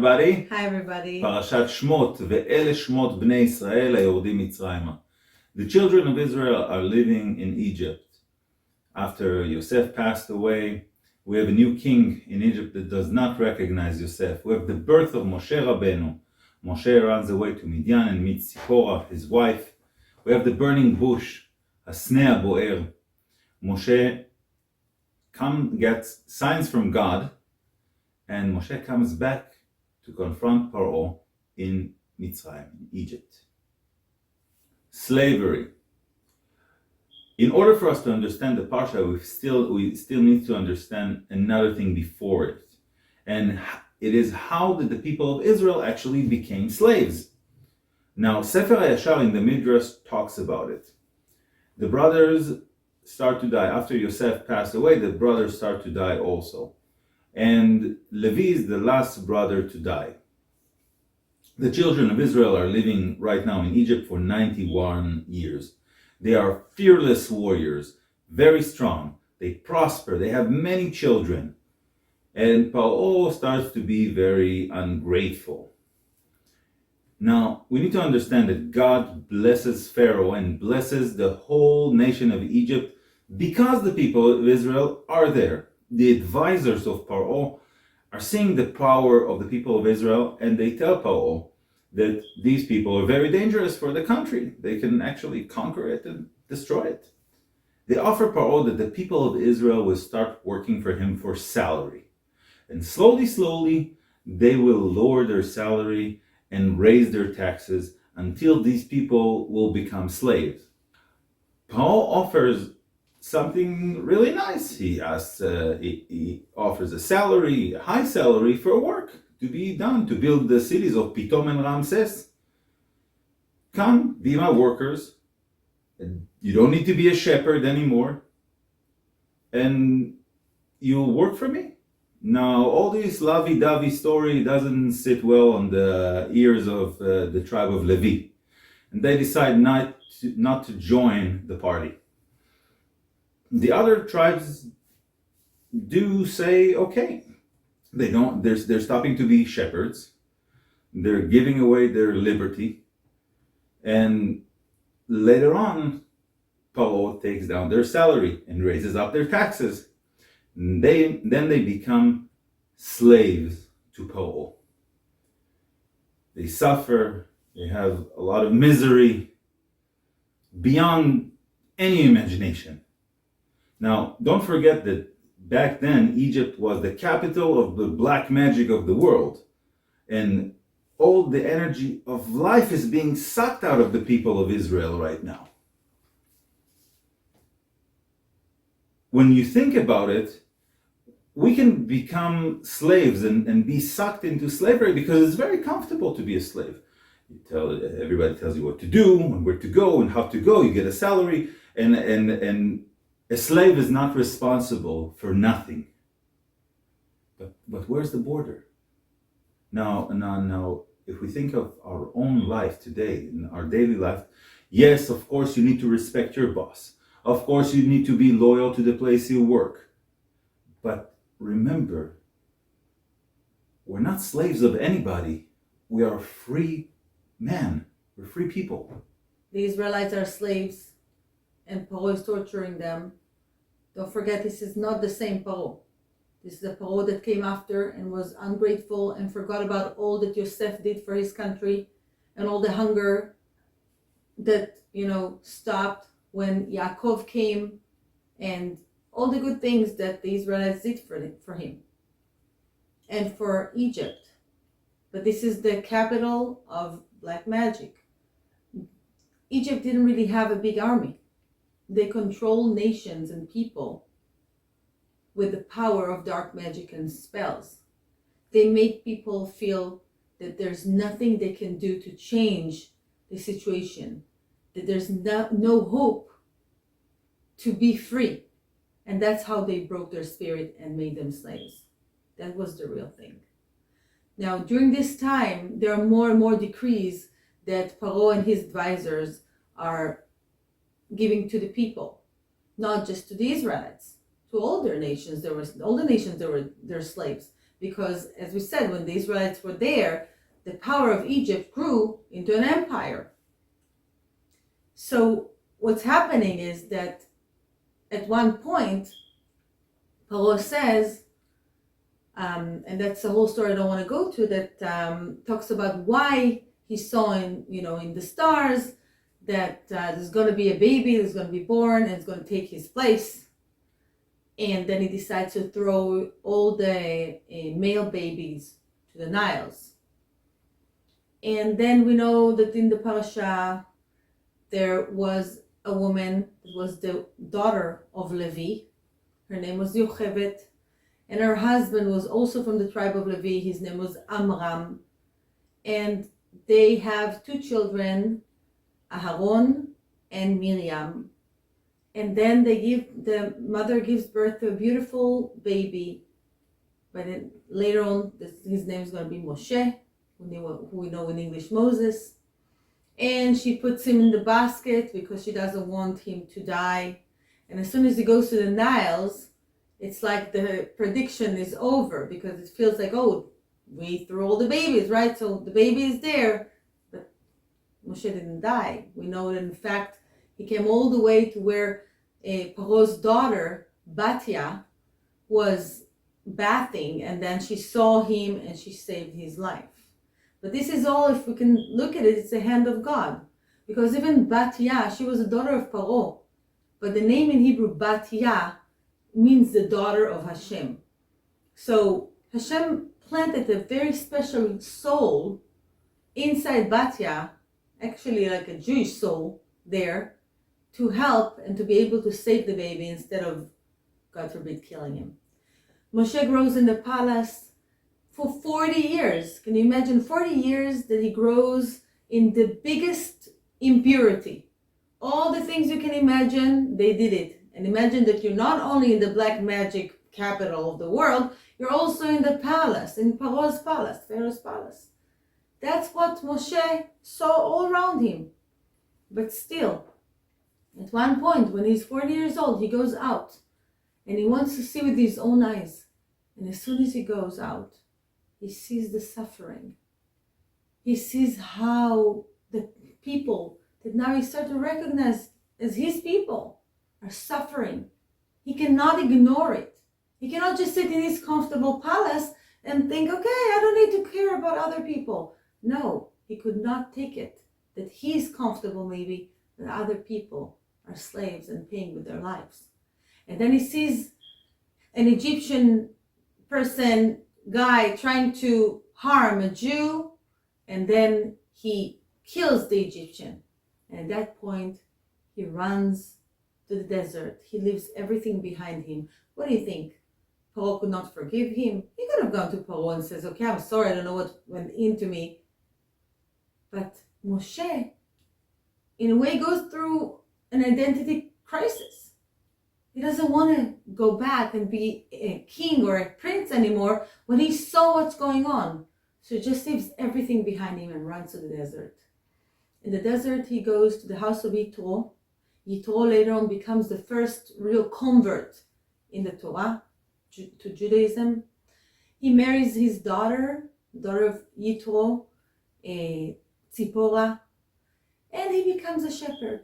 everybody. Hi everybody. Parashat Shemot, ואלה שמות בני ישראל היורדים מצרימה. The children of Israel are living in Egypt. After Yosef passed away, we have a new king in Egypt that does not recognize Yosef. We have the birth of Moshe Rabbeinu. Moshe runs away to Midian and meets Zipporah, his wife. We have the burning bush, Hasneh Boer. Moshe gets signs from God, and Moshe comes back to confront Paro in Mitzrayim, in Egypt. Slavery. In order for us to understand the Parsha, we still need to understand another thing before it. And it is how did the people of Israel actually became slaves. Now, Sefer HaYashar in the Midrash talks about it. The brothers start to die. After Yosef passed away, the brothers start to die also. And Levi is the last brother to die. The children of Israel are living right now in Egypt for 91 years. They are fearless warriors, very strong. They prosper, they have many children. And Paro starts to be very ungrateful. Now, we need to understand that God blesses Pharaoh and blesses the whole nation of Egypt because the people of Israel are there. The advisors of Paro are seeing the power of the people of Israel, and they tell Paro that these people are very dangerous for the country. They can actually conquer it and destroy it. They offer Paro that the people of Israel will start working for him for salary. And slowly, they will lower their salary and raise their taxes until these people will become slaves. Paro offers something really nice. He offers a salary, a high salary for work to be done, to build the cities of Pitom and Ramses. Come, be my workers. You don't need to be a shepherd anymore. And you'll work for me. Now, all this lovey-dovey story doesn't sit well on the ears of the tribe of Levi. And they decide not to join the party. The other tribes do say, okay, they're stopping to be shepherds. They're giving away their liberty. And later on, Paro takes down their salary and raises up their taxes. And then they become slaves to Paro. They suffer, they have a lot of misery beyond any imagination. Now, don't forget that back then, Egypt was the capital of the black magic of the world. And all the energy of life is being sucked out of the people of Israel right now. When you think about it, we can become slaves and be sucked into slavery because it's very comfortable to be a slave. Everybody tells you what to do and where to go and how to go. You get a salary and a slave is not responsible for nothing. But where's the border? Now, if we think of our own life today, in our daily life, yes, of course you need to respect your boss. Of course you need to be loyal to the place you work. But remember, we're not slaves of anybody. We are free men. We're free people. The Israelites are slaves and Paro is torturing them. Don't forget, this is not the same Paro. This is the Paro that came after and was ungrateful and forgot about all that Yosef did for his country and all the hunger that, stopped when Yaakov came and all the good things that the Israelites did for him and for Egypt. But this is the capital of black magic. Egypt didn't really have a big army. They control nations and people with the power of dark magic and spells. They make people feel that there's nothing they can do to change the situation, that there's no hope to be free. And that's how they broke their spirit and made them slaves. That was the real thing. Now, during this time, there are more and more decrees that Paro and his advisors are giving to the people, not just to the Israelites, to all their nations. All the nations, they were their slaves. because, as we said, when the Israelites were there, the power of Egypt grew into an empire. So what's happening is that at one point, Paro says, and that's the whole story I don't want to go to, that talks about why he saw in the stars that there's going to be a baby that's going to be born and it's going to take his place. And then he decides to throw all the male babies to the Niles. And then we know that in the parasha, there was a woman that was the daughter of Levi. Her name was Yocheved. And her husband was also from the tribe of Levi. His name was Amram. And they have two children, Aharon and Miriam. And then the mother gives birth to a beautiful baby. But then later on, his name is going to be Moshe, who we know in English, Moses. And she puts him in the basket because she doesn't want him to die. And as soon as he goes to the Niles, it's like the prediction is over, because it feels like, oh, we threw all the babies, right? So the baby is there, but Moshe didn't die. We know that, in fact, he came all the way to where Paro's daughter, Batya, was bathing, and then she saw him and she saved his life. But this is all, if we can look at it, it's the hand of God. Because even Batya, she was a daughter of Paro, but the name in Hebrew, Batya, means the daughter of Hashem. So Hashem planted a very special soul inside Batya, actually like a Jewish soul there, to help and to be able to save the baby instead of, God forbid, killing him. Moshe grows in the palace for 40 years. Can you imagine 40 years that he grows in the biggest impurity? All the things you can imagine, they did it. And imagine that you're not only in the black magic capital of the world, you're also in the palace, in Paro's palace, Pharaoh's palace. That's what Moshe saw all around him. But still, at one point, when he's 40 years old, he goes out and he wants to see with his own eyes. And as soon as he goes out, he sees the suffering. He sees how the people that now he starts to recognize as his people are suffering. He cannot ignore it. He cannot just sit in his comfortable palace and think, okay, I don't need to care about other people. No, he could not take it that he's comfortable maybe, that other people are slaves and paying with their lives. And then he sees an Egyptian guy trying to harm a Jew, and then he kills the Egyptian. And at that point, he runs to the desert. He leaves everything behind him. What do you think? Paro could not forgive him? He could have gone to Paro and says, okay, I'm sorry, I don't know what went into me. But Moshe, in a way, goes through an identity crisis. He doesn't want to go back and be a king or a prince anymore when he saw what's going on. So he just leaves everything behind him and runs to the desert. In the desert, he goes to the house of Yitro. Yitro later on becomes the first real convert in the Torah to Judaism. He marries his daughter of Yitro, Tzipora, and he becomes a shepherd.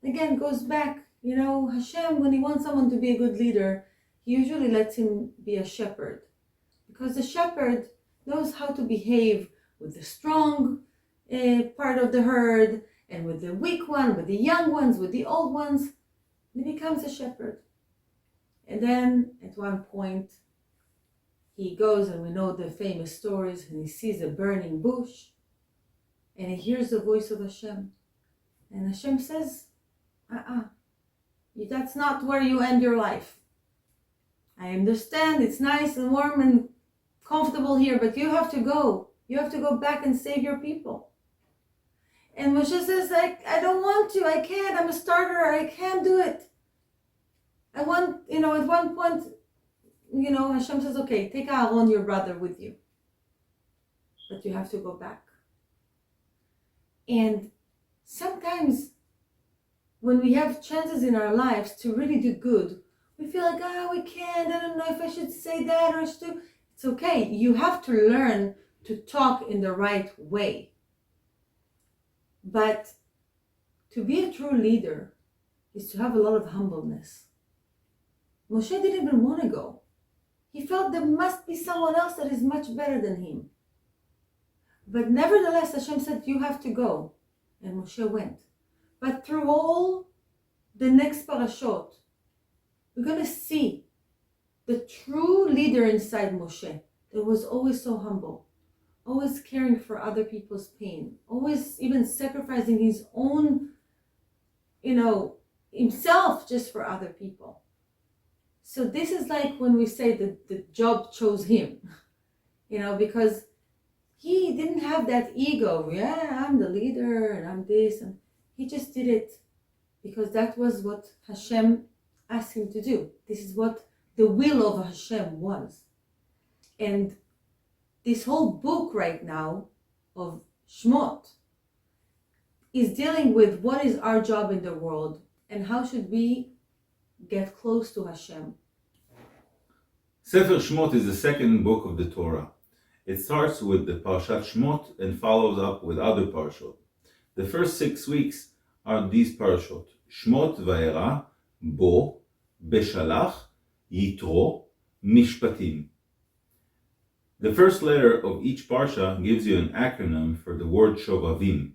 Again, goes back, Hashem, when he wants someone to be a good leader, he usually lets him be a shepherd. Because the shepherd knows how to behave with the strong part of the herd, and with the weak one, with the young ones, with the old ones. He becomes a shepherd. And then at one point, he goes, and we know the famous stories, and he sees a burning bush, and he hears the voice of Hashem. And Hashem says, that's not where you end your life. I understand it's nice and warm and comfortable here, but you have to go. You have to go back and save your people. And Moshe says, I don't want to, I can't, I'm a starter, I can't do it. At one point, Hashem says, okay, take Aaron, your brother, with you. But you have to go back. And sometimes when we have chances in our lives to really do good, we feel like, we can't, I don't know if I should say that or I should do. It's okay. You have to learn to talk in the right way. But to be a true leader is to have a lot of humbleness. Moshe didn't even want to go. He felt there must be someone else that is much better than him. But nevertheless, Hashem said, you have to go. And Moshe went. But through all the next parashot, we're going to see the true leader inside Moshe that was always so humble, always caring for other people's pain, always even sacrificing his own, himself just for other people. So this is like when we say that the job chose him, because he didn't have that ego. Yeah, I'm the leader and I'm this. And he just did it because that was what Hashem asked him to do. This is what the will of Hashem was. And this whole book right now of Shemot is dealing with what is our job in the world and how should we get close to Hashem. Sefer Shemot is the second book of the Torah. It starts with the Parashat Shemot and follows up with other parashot. The first 6 weeks are these parashot: Shemot Va'era, Bo, Beshalach, Yitro, Mishpatim. The first letter of each parsha gives you an acronym for the word Shovavim,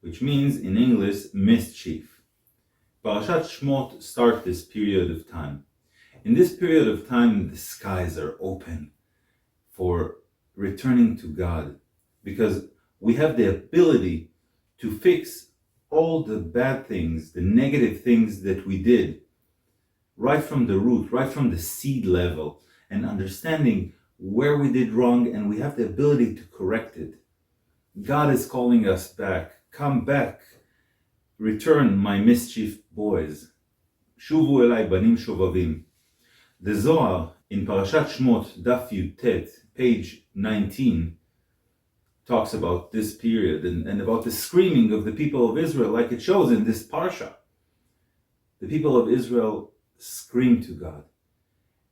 which means in English mischief. Parashat Shemot starts this period of time. In this period of time, the skies are open for returning to God, because we have the ability to fix all the bad things, the negative things that we did, right from the root, right from the seed level, and understanding where we did wrong, and we have the ability to correct it. God is calling us back. Come back. Return, my mischief boys. Shuvu elai banim shovavim. The Zohar in Parashat Shemot, Daf Yud page 19, talks about this period and about the screaming of the people of Israel, like it shows in this parsha. The people of Israel scream to God.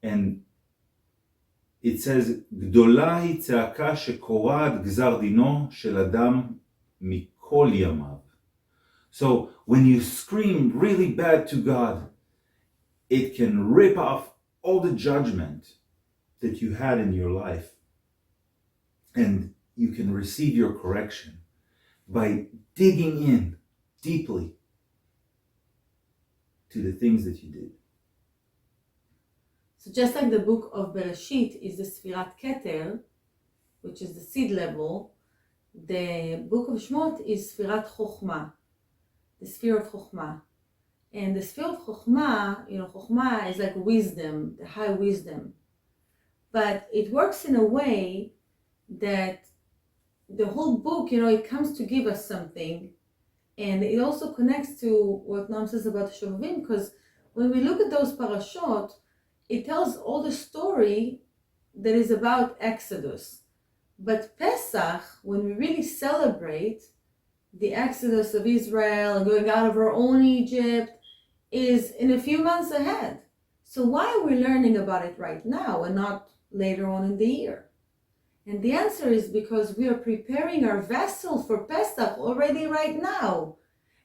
And it says, Gdola hi tza'aka shekora'at gzar dino shel adam mikol yamav. So when you scream really bad to God, it can rip off all the judgment that you had in your life. And you can receive your correction by digging in deeply to the things that you did. So just like the book of Bereshit is the Sfirat Keter, which is the seed level, the book of Shemot is Sfirat Chokhmah, the sphere of Chokhmah. And the sphere of Chokhmah, Chokhmah is like wisdom, the high wisdom. But it works in a way that the whole book, it comes to give us something. And it also connects to what Noam says about Shovavim, because when we look at those parashot, it tells all the story that is about Exodus. But Pesach, when we really celebrate the Exodus of Israel and going out of our own Egypt, is in a few months ahead. So why are we learning about it right now and not later on in the year? And the answer is because we are preparing our vessel for Pesach already right now.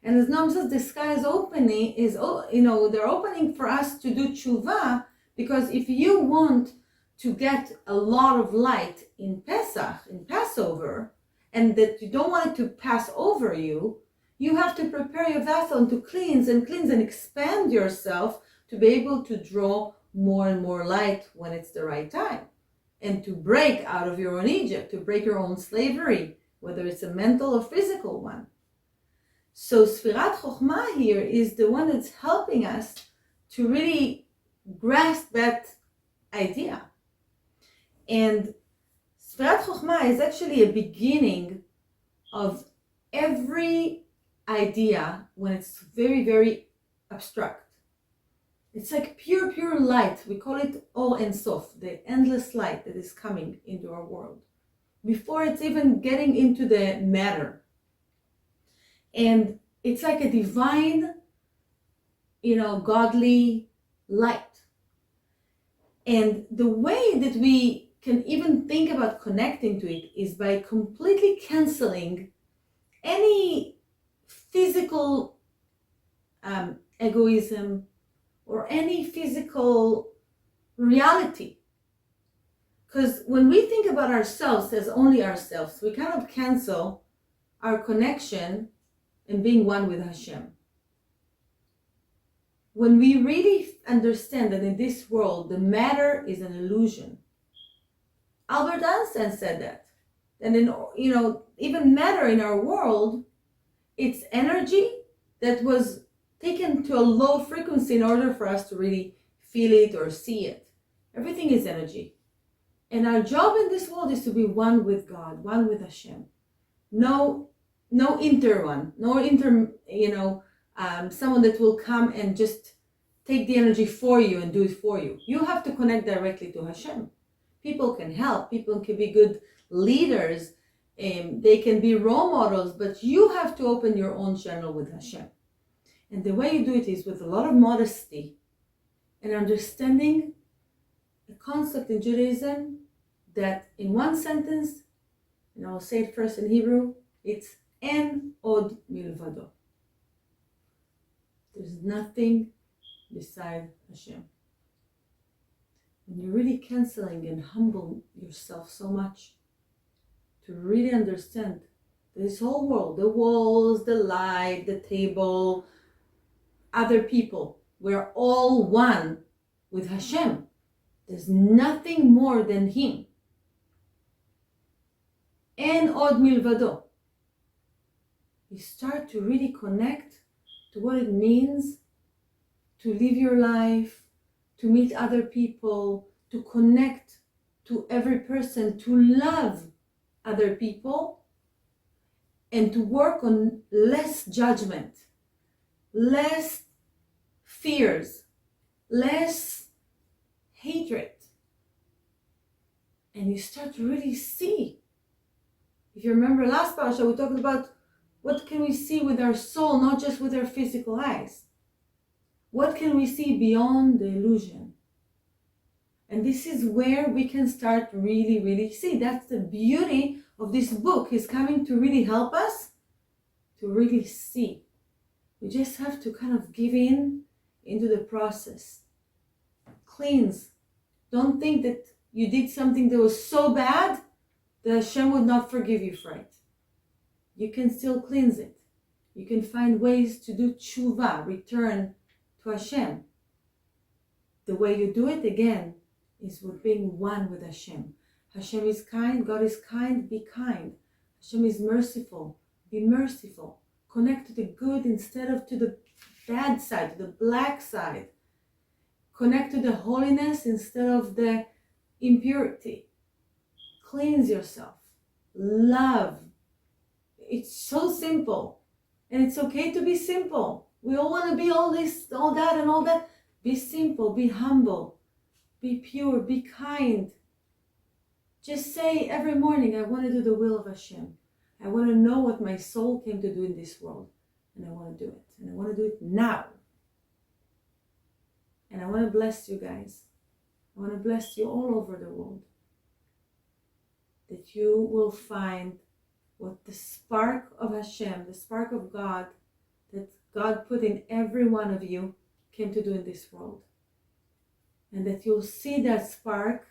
And as Noam says, the sky is opening, they're opening for us to do tshuva, because if you want to get a lot of light in Pesach, in Passover, and that you don't want it to pass over you, you have to prepare your vessel and to cleanse and expand yourself to be able to draw more and more light when it's the right time. And to break out of your own Egypt, to break your own slavery, whether it's a mental or physical one. So Sfirat Chokhmah here is the one that's helping us to really grasp that idea. And Sfirat Chokhmah is actually a beginning of every idea when it's very, very abstract. It's like pure light. We call it Or Ein Sof, the endless light that is coming into our world, before it's even getting into the matter. And it's like a divine, godly light. And the way that we can even think about connecting to it is by completely canceling any physical egoism or any physical reality. Because when we think about ourselves as only ourselves, we kind of cancel our connection and being one with Hashem. When we really understand that in this world, the matter is an illusion. Albert Einstein said that. And even matter in our world, it's energy that was taken to a low frequency in order for us to really feel it or see it. Everything is energy. And our job in this world is to be one with God, one with Hashem. No someone that will come and just take the energy for you and do it for you. You have to connect directly to Hashem. People can help. People can be good leaders. They can be role models, but you have to open your own channel with Hashem. And the way you do it is with a lot of modesty and understanding a concept in Judaism that in one sentence, and I'll say it first in Hebrew, it's En od milvado. There's nothing beside Hashem. When you're really canceling and humble yourself so much to really understand this whole world, the walls, the light, the table, other people, we're all one with Hashem. There's nothing more than Him. En od milvado. You start to really connect to what it means to live your life, to meet other people, to connect to every person, to love other people, and to work on less judgment, less fears, less hatred. And you start to really see. If you remember last Parashat, we talked about what can we see with our soul, not just with our physical eyes. What can we see beyond the illusion? And this is where we can start really, really see. That's the beauty of this book. Is coming to really help us to really see. We just have to kind of give in into the process. Cleanse. Don't think that you did something that was so bad that Hashem would not forgive you for it. You can still cleanse it. You can find ways to do tshuva, return to Hashem. The way you do it again is with being one with Hashem. Hashem is kind, God is kind, be kind. Hashem is merciful, be merciful. Connect to the good instead of to the bad side, to the black side. Connect to the holiness instead of the impurity. Cleanse yourself. Love. It's so simple. And it's okay to be simple. We all want to be all this, all that, and all that. Be simple, be humble, be pure, be kind. Just say every morning, I want to do the will of Hashem. I want to know what my soul came to do in this world. And I want to do it. And I want to do it now. And I want to bless you guys. I want to bless you all over the world. That you will find what the spark of Hashem, the spark of God, that God put in every one of you, came to do in this world. And that you'll see that spark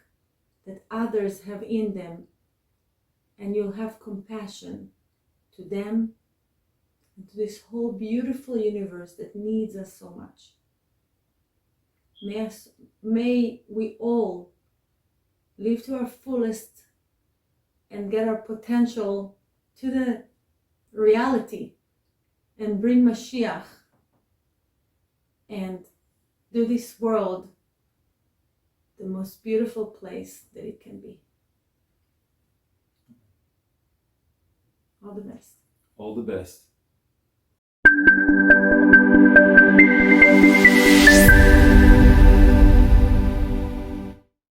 that others have in them, and you'll have compassion to them and to this whole beautiful universe that needs us so much. May we all live to our fullest and get our potential to the reality and bring Mashiach and do this world the most beautiful place that it can be. All the best. All the best.